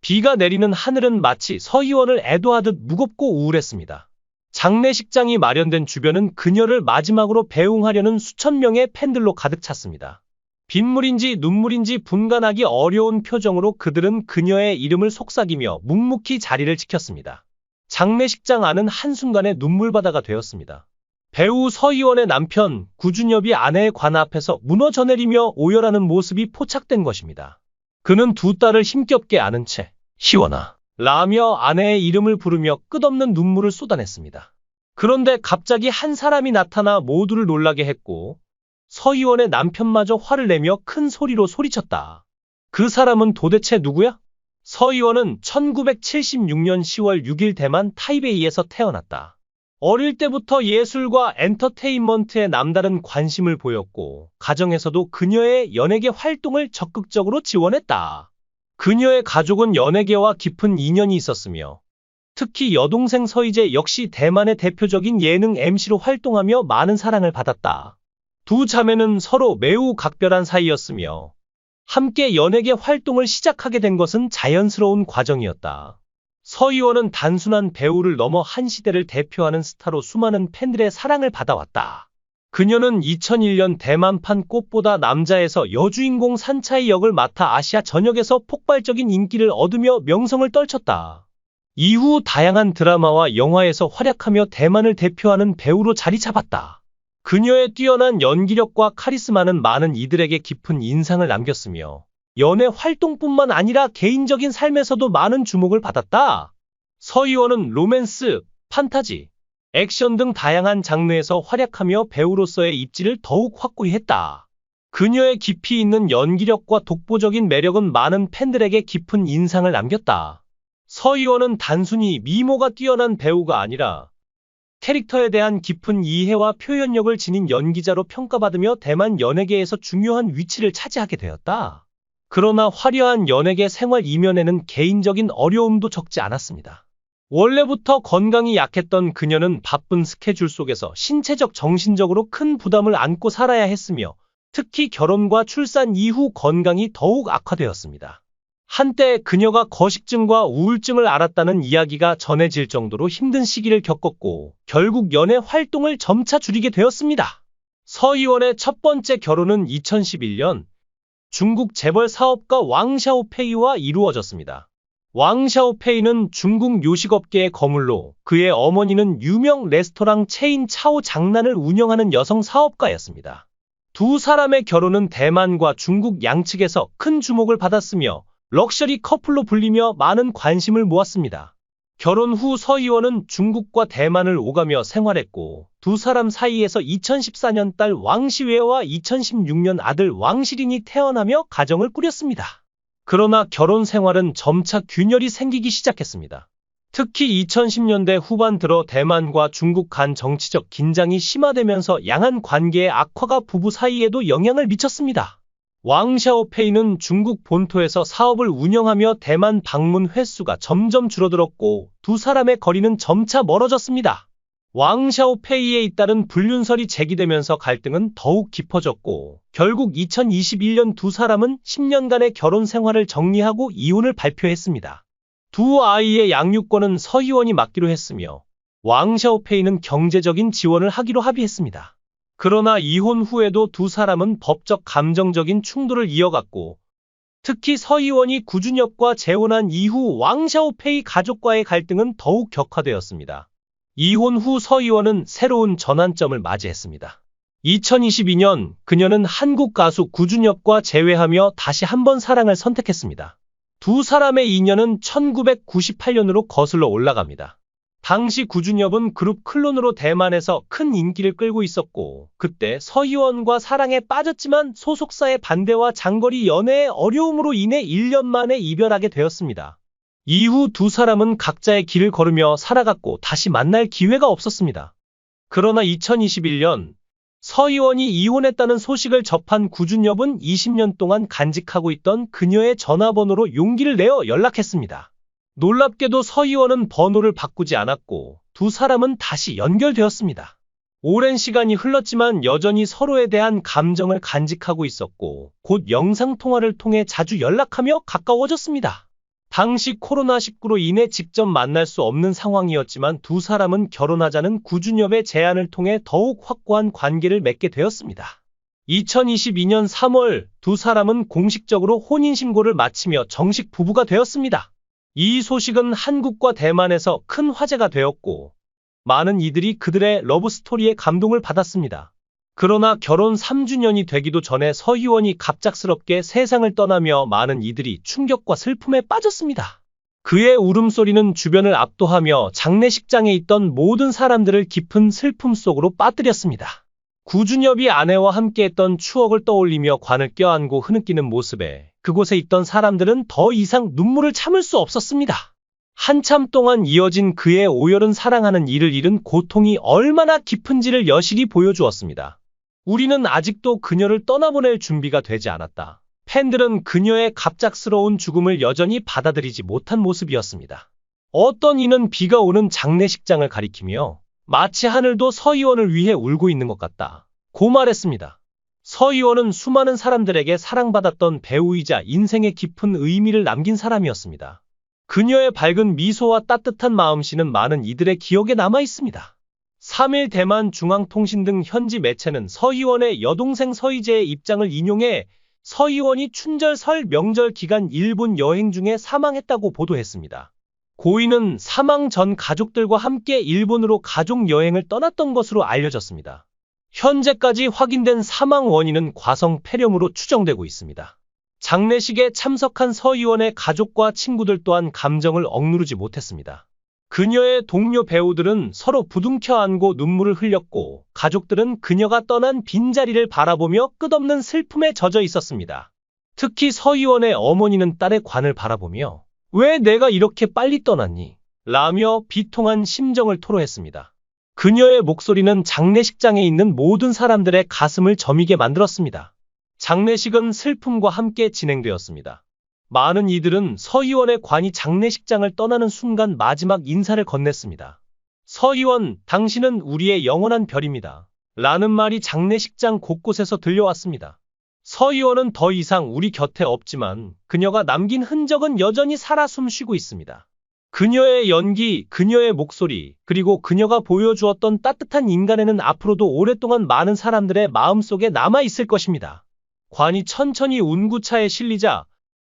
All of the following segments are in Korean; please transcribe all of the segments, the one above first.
비가 내리는 하늘은 마치 서 의원을 애도하듯 무겁고 우울했습니다. 장례식장이 마련된 주변은 그녀를 마지막으로 배웅하려는 수천 명의 팬들로 가득 찼습니다. 빗물인지 눈물인지 분간하기 어려운 표정으로 그들은 그녀의 이름을 속삭이며 묵묵히 자리를 지켰습니다. 장례식장 안은 한순간에 눈물바다가 되었습니다. 배우 서희원의 남편 구준엽이 아내의 관 앞에서 무너져 내리며 오열하는 모습이 포착된 것입니다. 그는 두 딸을 힘겹게 안은 채 희원아 라며 아내의 이름을 부르며 끝없는 눈물을 쏟아냈습니다. 그런데 갑자기 한 사람이 나타나 모두를 놀라게 했고 서희원의 남편마저 화를 내며 큰 소리로 소리쳤다. 그 사람은 도대체 누구야? 서희원은 1976년 10월 6일 대만 타이베이에서 태어났다. 어릴 때부터 예술과 엔터테인먼트에 남다른 관심을 보였고 가정에서도 그녀의 연예계 활동을 적극적으로 지원했다. 그녀의 가족은 연예계와 깊은 인연이 있었으며 특히 여동생 서희재 역시 대만의 대표적인 예능 MC로 활동하며 많은 사랑을 받았다. 두 자매는 서로 매우 각별한 사이였으며 함께 연예계 활동을 시작하게 된 것은 자연스러운 과정이었다. 서희원은 단순한 배우를 넘어 한 시대를 대표하는 스타로 수많은 팬들의 사랑을 받아왔다. 그녀는 2001년 대만판 꽃보다 남자에서 여주인공 산차이 역을 맡아 아시아 전역에서 폭발적인 인기를 얻으며 명성을 떨쳤다. 이후 다양한 드라마와 영화에서 활약하며 대만을 대표하는 배우로 자리 잡았다. 그녀의 뛰어난 연기력과 카리스마는 많은 이들에게 깊은 인상을 남겼으며 연애 활동뿐만 아니라 개인적인 삶에서도 많은 주목을 받았다. 서희원은 로맨스, 판타지, 액션 등 다양한 장르에서 활약하며 배우로서의 입지를 더욱 확고히 했다. 그녀의 깊이 있는 연기력과 독보적인 매력은 많은 팬들에게 깊은 인상을 남겼다. 서희원은 단순히 미모가 뛰어난 배우가 아니라 캐릭터에 대한 깊은 이해와 표현력을 지닌 연기자로 평가받으며 대만 연예계에서 중요한 위치를 차지하게 되었다. 그러나 화려한 연예계 생활 이면에는 개인적인 어려움도 적지 않았습니다. 원래부터 건강이 약했던 그녀는 바쁜 스케줄 속에서 신체적, 정신적으로 큰 부담을 안고 살아야 했으며 특히 결혼과 출산 이후 건강이 더욱 악화되었습니다. 한때 그녀가 거식증과 우울증을 앓았다는 이야기가 전해질 정도로 힘든 시기를 겪었고 결국 연애 활동을 점차 줄이게 되었습니다. 서희원의 첫 번째 결혼은 2011년 중국 재벌 사업가 왕 샤오페이와 이루어졌습니다. 왕 샤오페이는 중국 요식업계의 거물로 그의 어머니는 유명 레스토랑 체인 차오 장난을 운영하는 여성 사업가였습니다. 두 사람의 결혼은 대만과 중국 양측에서 큰 주목을 받았으며 럭셔리 커플로 불리며 많은 관심을 모았습니다. 결혼 후 서희원은 중국과 대만을 오가며 생활했고 두 사람 사이에서 2014년 딸 왕시웨와 2016년 아들 왕시린이 태어나며 가정을 꾸렸습니다. 그러나 결혼 생활은 점차 균열이 생기기 시작했습니다. 특히 2010년대 후반 들어 대만과 중국 간 정치적 긴장이 심화되면서 양안 관계의 악화가 부부 사이에도 영향을 미쳤습니다. 왕 샤오페이는 중국 본토에서 사업을 운영하며 대만 방문 횟수가 점점 줄어들었고 두 사람의 거리는 점차 멀어졌습니다. 왕 샤오페이에 잇따른 불륜설이 제기되면서 갈등은 더욱 깊어졌고 결국 2021년 두 사람은 10년간의 결혼 생활을 정리하고 이혼을 발표했습니다. 두 아이의 양육권은 서희원이 맡기로 했으며 왕 샤오페이는 경제적인 지원을 하기로 합의했습니다. 그러나 이혼 후에도 두 사람은 법적 감정적인 충돌을 이어갔고 특히 서희원이 구준엽과 재혼한 이후 왕 샤오페이 가족과의 갈등은 더욱 격화되었습니다. 이혼 후 서희원은 새로운 전환점을 맞이했습니다. 2022년 그녀는 한국 가수 구준엽과 재회하며 다시 한번 사랑을 선택했습니다. 두 사람의 인연은 1998년으로 거슬러 올라갑니다. 당시 구준엽은 그룹 클론으로 대만에서 큰 인기를 끌고 있었고 그때 서희원과 사랑에 빠졌지만 소속사의 반대와 장거리 연애의 어려움으로 인해 1년 만에 이별하게 되었습니다. 이후 두 사람은 각자의 길을 걸으며 살아갔고 다시 만날 기회가 없었습니다. 그러나 2021년 서희원이 이혼했다는 소식을 접한 구준엽은 20년 동안 간직하고 있던 그녀의 전화번호로 용기를 내어 연락했습니다. 놀랍게도 서희원은 번호를 바꾸지 않았고 두 사람은 다시 연결되었습니다. 오랜 시간이 흘렀지만 여전히 서로에 대한 감정을 간직하고 있었고 곧 영상통화를 통해 자주 연락하며 가까워졌습니다. 당시 코로나19로 인해 직접 만날 수 없는 상황이었지만 두 사람은 결혼하자는 구준엽의 제안을 통해 더욱 확고한 관계를 맺게 되었습니다. 2022년 3월 두 사람은 공식적으로 혼인신고를 마치며 정식 부부가 되었습니다. 이 소식은 한국과 대만에서 큰 화제가 되었고 많은 이들이 그들의 러브스토리에 감동을 받았습니다. 그러나 결혼 3주년이 되기도 전에 서희원이 갑작스럽게 세상을 떠나며 많은 이들이 충격과 슬픔에 빠졌습니다. 그의 울음소리는 주변을 압도하며 장례식장에 있던 모든 사람들을 깊은 슬픔 속으로 빠뜨렸습니다. 구준엽이 아내와 함께했던 추억을 떠올리며 관을 껴안고 흐느끼는 모습에 그곳에 있던 사람들은 더 이상 눈물을 참을 수 없었습니다. 한참 동안 이어진 그의 오열은 사랑하는 이를 잃은 고통이 얼마나 깊은지를 여실히 보여주었습니다. 우리는 아직도 그녀를 떠나보낼 준비가 되지 않았다. 팬들은 그녀의 갑작스러운 죽음을 여전히 받아들이지 못한 모습이었습니다. 어떤 이는 비가 오는 장례식장을 가리키며 마치 하늘도 서희원을 위해 울고 있는 것 같다 고 말했습니다. 서희원은 수많은 사람들에게 사랑받았던 배우이자 인생의 깊은 의미를 남긴 사람이었습니다. 그녀의 밝은 미소와 따뜻한 마음씨는 많은 이들의 기억에 남아 있습니다. 3일 대만 중앙통신 등 현지 매체는 서희원의 여동생 서희재의 입장을 인용해 서희원이 춘절 설 명절 기간 일본 여행 중에 사망했다고 보도했습니다. 고인은 사망 전 가족들과 함께 일본으로 가족 여행을 떠났던 것으로 알려졌습니다. 현재까지 확인된 사망 원인은 과성 폐렴으로 추정되고 있습니다. 장례식에 참석한 서희원의 가족과 친구들 또한 감정을 억누르지 못했습니다. 그녀의 동료 배우들은 서로 부둥켜 안고 눈물을 흘렸고 가족들은 그녀가 떠난 빈자리를 바라보며 끝없는 슬픔에 젖어 있었습니다. 특히 서희원의 어머니는 딸의 관을 바라보며 왜 내가 이렇게 빨리 떠났니? 라며 비통한 심정을 토로했습니다. 그녀의 목소리는 장례식장에 있는 모든 사람들의 가슴을 저미게 만들었습니다. 장례식은 슬픔과 함께 진행되었습니다. 많은 이들은 서희원의 관이 장례식장을 떠나는 순간 마지막 인사를 건넸습니다. 서희원, 당신은 우리의 영원한 별입니다. 라는 말이 장례식장 곳곳에서 들려왔습니다. 서희원은 더 이상 우리 곁에 없지만 그녀가 남긴 흔적은 여전히 살아 숨쉬고 있습니다. 그녀의 연기, 그녀의 목소리, 그리고 그녀가 보여주었던 따뜻한 인간에는 앞으로도 오랫동안 많은 사람들의 마음속에 남아있을 것입니다. 관이 천천히 운구차에 실리자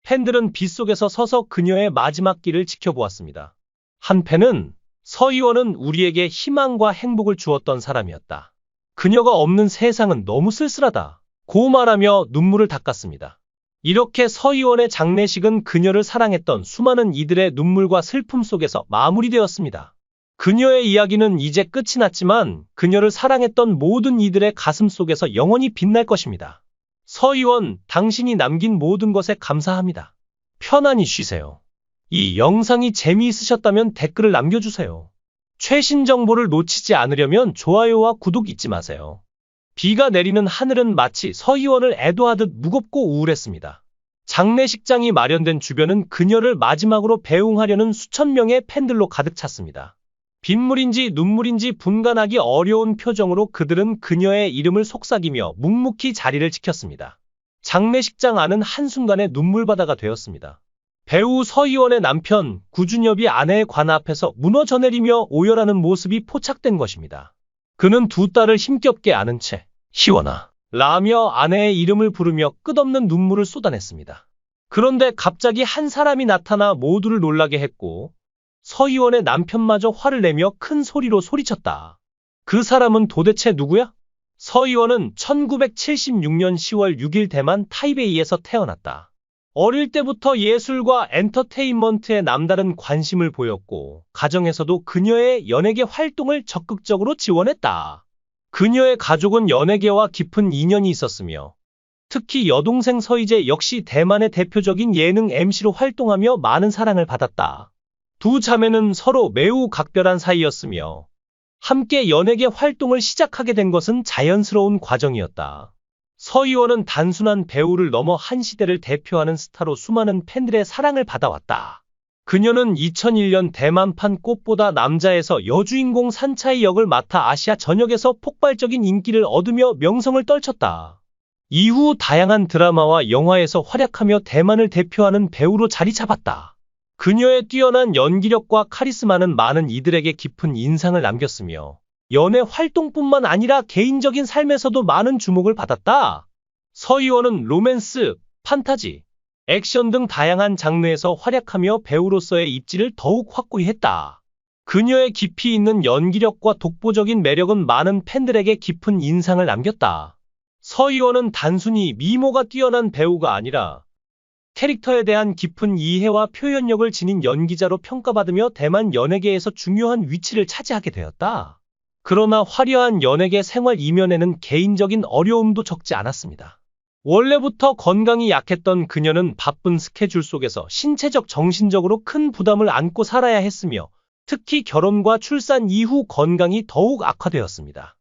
팬들은 빗속에서 서서 그녀의 마지막 길을 지켜보았습니다. 한 팬은 서희원은 우리에게 희망과 행복을 주었던 사람이었다. 그녀가 없는 세상은 너무 쓸쓸하다 고 말하며 눈물을 닦았습니다. 이렇게 서희원의 장례식은 그녀를 사랑했던 수많은 이들의 눈물과 슬픔 속에서 마무리되었습니다. 그녀의 이야기는 이제 끝이 났지만 그녀를 사랑했던 모든 이들의 가슴 속에서 영원히 빛날 것입니다. 서희원, 당신이 남긴 모든 것에 감사합니다. 편안히 쉬세요. 이 영상이 재미있으셨다면 댓글을 남겨주세요. 최신 정보를 놓치지 않으려면 좋아요와 구독 잊지 마세요. 비가 내리는 하늘은 마치 서희원을 애도하듯 무겁고 우울했습니다. 장례식장이 마련된 주변은 그녀를 마지막으로 배웅하려는 수천 명의 팬들로 가득 찼습니다. 빗물인지 눈물인지 분간하기 어려운 표정으로 그들은 그녀의 이름을 속삭이며 묵묵히 자리를 지켰습니다. 장례식장 안은 한순간에 눈물바다가 되었습니다. 배우 서희원의 남편 구준엽이 아내의 관 앞에서 무너져 내리며 오열하는 모습이 포착된 것입니다. 그는 두 딸을 힘겹게 안은 채 희원아 라며 아내의 이름을 부르며 끝없는 눈물을 쏟아냈습니다. 그런데 갑자기 한 사람이 나타나 모두를 놀라게 했고 서희원의 남편마저 화를 내며 큰 소리로 소리쳤다. 그 사람은 도대체 누구야? 서희원은 1976년 10월 6일 대만 타이베이에서 태어났다. 어릴 때부터 예술과 엔터테인먼트에 남다른 관심을 보였고 가정에서도 그녀의 연예계 활동을 적극적으로 지원했다. 그녀의 가족은 연예계와 깊은 인연이 있었으며 특히 여동생 서희재 역시 대만의 대표적인 예능 MC로 활동하며 많은 사랑을 받았다. 두 자매는 서로 매우 각별한 사이였으며 함께 연예계 활동을 시작하게 된 것은 자연스러운 과정이었다. 서희원은 단순한 배우를 넘어 한 시대를 대표하는 스타로 수많은 팬들의 사랑을 받아왔다. 그녀는 2001년 대만판 꽃보다 남자에서 여주인공 산차이 역을 맡아 아시아 전역에서 폭발적인 인기를 얻으며 명성을 떨쳤다. 이후 다양한 드라마와 영화에서 활약하며 대만을 대표하는 배우로 자리 잡았다. 그녀의 뛰어난 연기력과 카리스마는 많은 이들에게 깊은 인상을 남겼으며 연애 활동뿐만 아니라 개인적인 삶에서도 많은 주목을 받았다. 서희원은 로맨스, 판타지, 액션 등 다양한 장르에서 활약하며 배우로서의 입지를 더욱 확고히 했다. 그녀의 깊이 있는 연기력과 독보적인 매력은 많은 팬들에게 깊은 인상을 남겼다. 서희원은 단순히 미모가 뛰어난 배우가 아니라 캐릭터에 대한 깊은 이해와 표현력을 지닌 연기자로 평가받으며 대만 연예계에서 중요한 위치를 차지하게 되었다. 그러나 화려한 연예계 생활 이면에는 개인적인 어려움도 적지 않았습니다. 원래부터 건강이 약했던 그녀는 바쁜 스케줄 속에서 신체적, 정신적으로 큰 부담을 안고 살아야 했으며 특히 결혼과 출산 이후 건강이 더욱 악화되었습니다.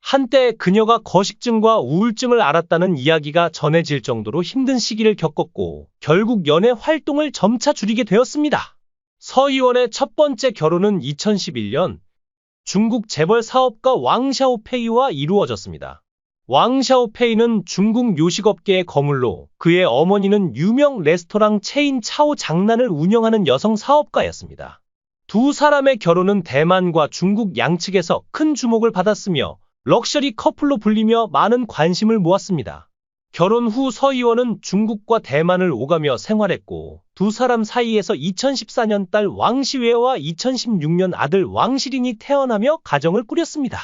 한때 그녀가 거식증과 우울증을 앓았다는 이야기가 전해질 정도로 힘든 시기를 겪었고 결국 연애 활동을 점차 줄이게 되었습니다. 서희원의 첫 번째 결혼은 2011년 중국 재벌 사업가 왕 샤오페이와 이루어졌습니다. 왕 샤오페이는 중국 요식업계의 거물로 그의 어머니는 유명 레스토랑 체인 차오 장난을 운영하는 여성 사업가였습니다. 두 사람의 결혼은 대만과 중국 양측에서 큰 주목을 받았으며 럭셔리 커플로 불리며 많은 관심을 모았습니다. 결혼 후 서희원은 중국과 대만을 오가며 생활했고 두 사람 사이에서 2014년 딸 왕시웨와 2016년 아들 왕시린이 태어나며 가정을 꾸렸습니다.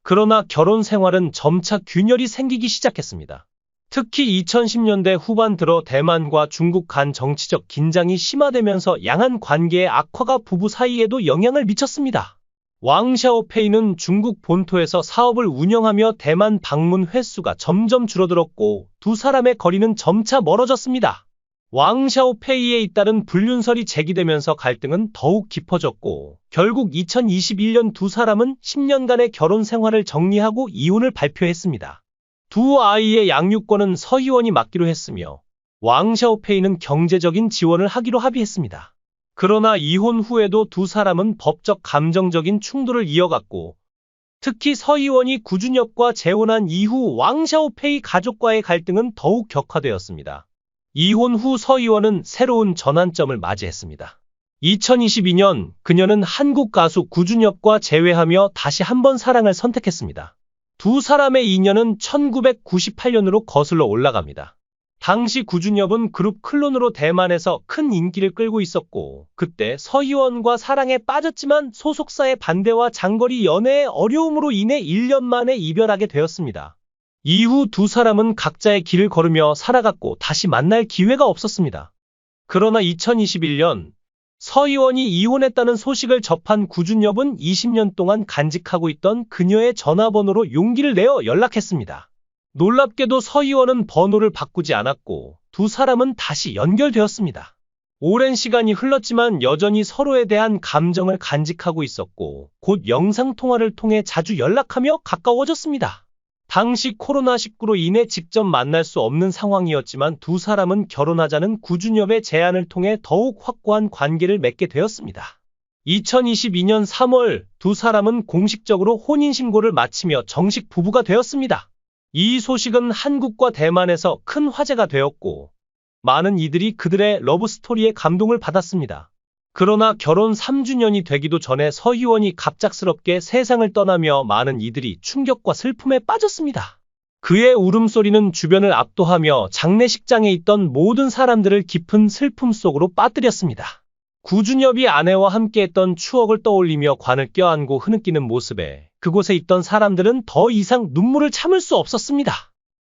그러나 결혼 생활은 점차 균열이 생기기 시작했습니다. 특히 2010년대 후반 들어 대만과 중국 간 정치적 긴장이 심화되면서 양안 관계의 악화가 부부 사이에도 영향을 미쳤습니다. 왕 샤오페이는 중국 본토에서 사업을 운영하며 대만 방문 횟수가 점점 줄어들었고 두 사람의 거리는 점차 멀어졌습니다. 왕 샤오페이에 잇따른 불륜설이 제기되면서 갈등은 더욱 깊어졌고 결국 2021년 두 사람은 10년간의 결혼 생활을 정리하고 이혼을 발표했습니다. 두 아이의 양육권은 서희원이 맡기로 했으며 왕 샤오페이는 경제적인 지원을 하기로 합의했습니다. 그러나 이혼 후에도 두 사람은 법적 감정적인 충돌을 이어갔고 특히 서희원이 구준엽과 재혼한 이후 왕 샤오페이 가족과의 갈등은 더욱 격화되었습니다. 이혼 후 서희원은 새로운 전환점을 맞이했습니다. 2022년 그녀는 한국 가수 구준엽과 재회하며 다시 한번 사랑을 선택했습니다. 두 사람의 인연은 1998년으로 거슬러 올라갑니다. 당시 구준엽은 그룹 클론으로 대만에서 큰 인기를 끌고 있었고 그때 서희원과 사랑에 빠졌지만 소속사의 반대와 장거리 연애의 어려움으로 인해 1년 만에 이별하게 되었습니다. 이후 두 사람은 각자의 길을 걸으며 살아갔고 다시 만날 기회가 없었습니다. 그러나 2021년 서희원이 이혼했다는 소식을 접한 구준엽은 20년 동안 간직하고 있던 그녀의 전화번호로 용기를 내어 연락했습니다. 놀랍게도 서희원은 번호를 바꾸지 않았고 두 사람은 다시 연결되었습니다. 오랜 시간이 흘렀지만 여전히 서로에 대한 감정을 간직하고 있었고 곧 영상통화를 통해 자주 연락하며 가까워졌습니다. 당시 코로나19로 인해 직접 만날 수 없는 상황이었지만 두 사람은 결혼하자는 구준엽의 제안을 통해 더욱 확고한 관계를 맺게 되었습니다. 2022년 3월 두 사람은 공식적으로 혼인신고를 마치며 정식 부부가 되었습니다. 이 소식은 한국과 대만에서 큰 화제가 되었고 많은 이들이 그들의 러브스토리에 감동을 받았습니다. 그러나 결혼 3주년이 되기도 전에 서희원이 갑작스럽게 세상을 떠나며 많은 이들이 충격과 슬픔에 빠졌습니다. 그의 울음소리는 주변을 압도하며 장례식장에 있던 모든 사람들을 깊은 슬픔 속으로 빠뜨렸습니다. 구준엽이 아내와 함께했던 추억을 떠올리며 관을 껴안고 흐느끼는 모습에 그곳에 있던 사람들은 더 이상 눈물을 참을 수 없었습니다.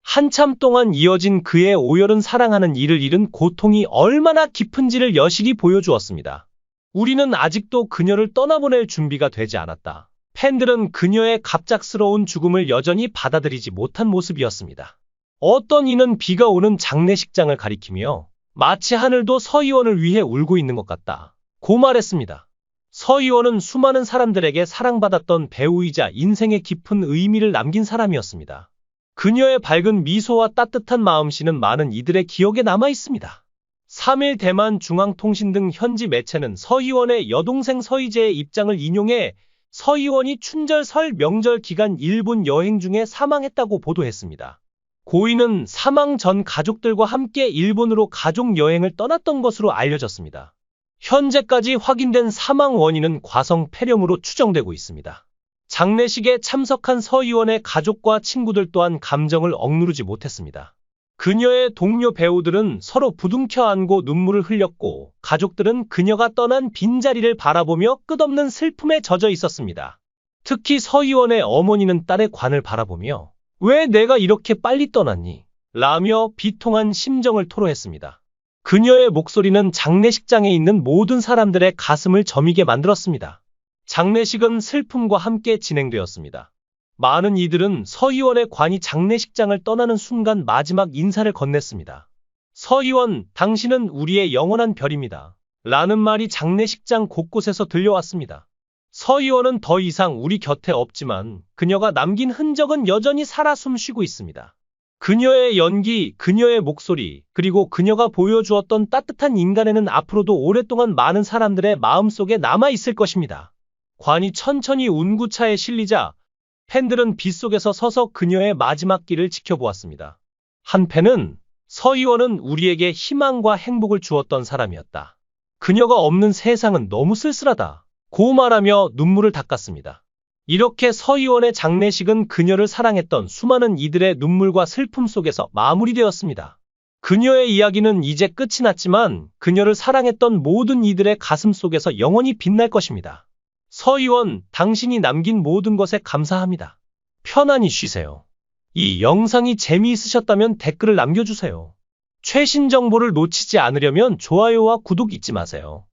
한참 동안 이어진 그의 오열은 사랑하는 이를 잃은 고통이 얼마나 깊은지를 여실히 보여주었습니다. 우리는 아직도 그녀를 떠나보낼 준비가 되지 않았다. 팬들은 그녀의 갑작스러운 죽음을 여전히 받아들이지 못한 모습이었습니다. 어떤 이는 비가 오는 장례식장을 가리키며 마치 하늘도 서희원을 위해 울고 있는 것 같다 고 말했습니다. 서희원은 수많은 사람들에게 사랑받았던 배우이자 인생에 깊은 의미를 남긴 사람이었습니다. 그녀의 밝은 미소와 따뜻한 마음씨는 많은 이들의 기억에 남아 있습니다. 3일 대만 중앙통신 등 현지 매체는 서희원의 여동생 서희재의 입장을 인용해 서희원이 춘절 설 명절 기간 일본 여행 중에 사망했다고 보도했습니다. 고인은 사망 전 가족들과 함께 일본으로 가족 여행을 떠났던 것으로 알려졌습니다. 현재까지 확인된 사망 원인은 과성 폐렴으로 추정되고 있습니다. 장례식에 참석한 서 의원의 가족과 친구들 또한 감정을 억누르지 못했습니다. 그녀의 동료 배우들은 서로 부둥켜 안고 눈물을 흘렸고 가족들은 그녀가 떠난 빈자리를 바라보며 끝없는 슬픔에 젖어 있었습니다. 특히 서 의원의 어머니는 딸의 관을 바라보며 왜 내가 이렇게 빨리 떠났니? 라며 비통한 심정을 토로했습니다. 그녀의 목소리는 장례식장에 있는 모든 사람들의 가슴을 저미게 만들었습니다. 장례식은 슬픔과 함께 진행되었습니다. 많은 이들은 서 의원의 관이 장례식장을 떠나는 순간 마지막 인사를 건넸습니다. 서 의원, 당신은 우리의 영원한 별입니다. 라는 말이 장례식장 곳곳에서 들려왔습니다. 서 의원은 더 이상 우리 곁에 없지만 그녀가 남긴 흔적은 여전히 살아 숨쉬고 있습니다. 그녀의 연기, 그녀의 목소리, 그리고 그녀가 보여주었던 따뜻한 인간에는 앞으로도 오랫동안 많은 사람들의 마음속에 남아있을 것입니다. 관이 천천히 운구차에 실리자 팬들은 빗속에서 서서 그녀의 마지막 길을 지켜보았습니다. 한 팬은 서 의원은 우리에게 희망과 행복을 주었던 사람이었다. 그녀가 없는 세상은 너무 쓸쓸하다. 고 말하며 눈물을 닦았습니다. 이렇게 서 의원의 장례식은 그녀를 사랑했던 수많은 이들의 눈물과 슬픔 속에서 마무리되었습니다. 그녀의 이야기는 이제 끝이 났지만 그녀를 사랑했던 모든 이들의 가슴 속에서 영원히 빛날 것입니다. 서 의원, 당신이 남긴 모든 것에 감사합니다. 편안히 쉬세요. 이 영상이 재미있으셨다면 댓글을 남겨주세요. 최신 정보를 놓치지 않으려면 좋아요와 구독 잊지 마세요.